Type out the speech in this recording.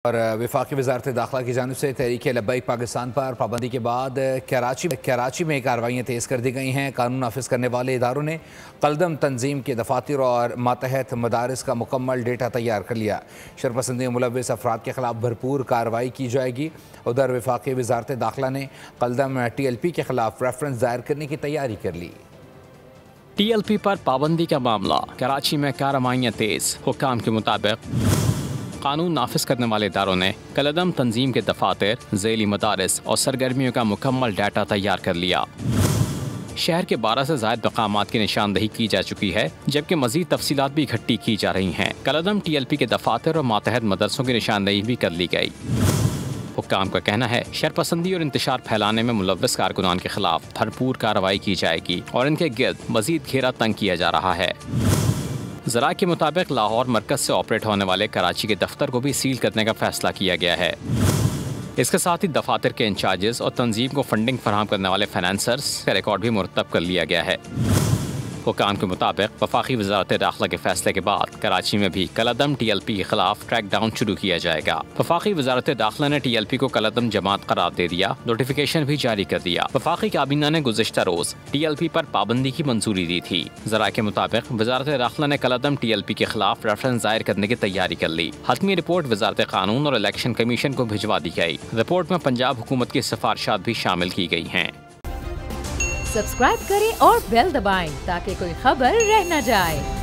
और वफाकी वज़ारत दाखिला की जानिब से तहरीक लब्बैक पाकिस्तान पर पाबंदी के बाद कराची में कार्रवाइयाँ तेज़ कर दी गई हैं। कानून नाफिज करने वाले इदारों ने कलदम तंजीम के दफातर और मातहत मदारिस का मुकम्मल डेटा तैयार कर लिया। शरपसंदी में मुलव्वस अफराद के खिलाफ भरपूर कार्रवाई की जाएगी। उधर वफाकी वज़ारत दाखिला ने कलदम TLP के खिलाफ रेफरेंस दायर करने की तैयारी कर ली। TLP पर पाबंदी का मामला, कराची में कार्रवाइयाँ तेज़। हुक्काम के मुताबिक कानून नाफिज करने वाले इदारों ने कलदम तंजीम के दफातर, ज़ैली मदारिस और सरगर्मियों का मुकम्मल डाटा तैयार कर लिया। शहर के 12 से ज़ायद मकामात की निशानदही की जा चुकी है, जबकि मज़ीद तफसीलात भी इकट्ठी की जा रही हैं। कलदम TLP के दफातर और मातहत मदरसों की निशानदही भी कर ली गई। हुक्काम का कहना है शरपसंदी और इंतशार फैलाने में मुलव्वस कारकुनान के खिलाफ भरपूर कार्रवाई की जाएगी और इनके गिर्द मज़ीद घेरा तंग किया जा रहा है। ज़रा के मुताबिक लाहौर मरकज़ से ऑपरेट होने वाले कराची के दफ्तर को भी सील करने का फैसला किया गया है। इसके साथ ही दफातर के इंचार्जेस और तंजीम को फंडिंग फराहम करने वाले फाइनेंसर्स का रिकॉर्ड भी मुरतब कर लिया गया है। हुक्काम के मुताबिक वफाकी वज़ारत दाखिला के फैसले के बाद कराची में भी कलदम TLP के खिलाफ ट्रैक डाउन शुरू किया जाएगा। वफाकी वज़ारत दाखिला ने TLP को कलदम जमात करार दे दिया, नोटिफिकेशन भी जारी कर दिया। वफाकी काबीना ने गुज़िश्ता रोज TLP पर पाबंदी की मंजूरी दी थी। ज़रा के मुताबिक वज़ारत दाखिला ने कलदम TLP के खिलाफ रेफरेंस दायर करने की तैयारी कर ली। हतमी रिपोर्ट वज़ारत कानून और इलेक्शन कमीशन को भिजवा दी गई। रिपोर्ट में पंजाब हुकूमत की सिफारिशात भी शामिल की गई हैं। सब्सक्राइब करें और बेल दबाएं ताकि कोई खबर रह न जाए।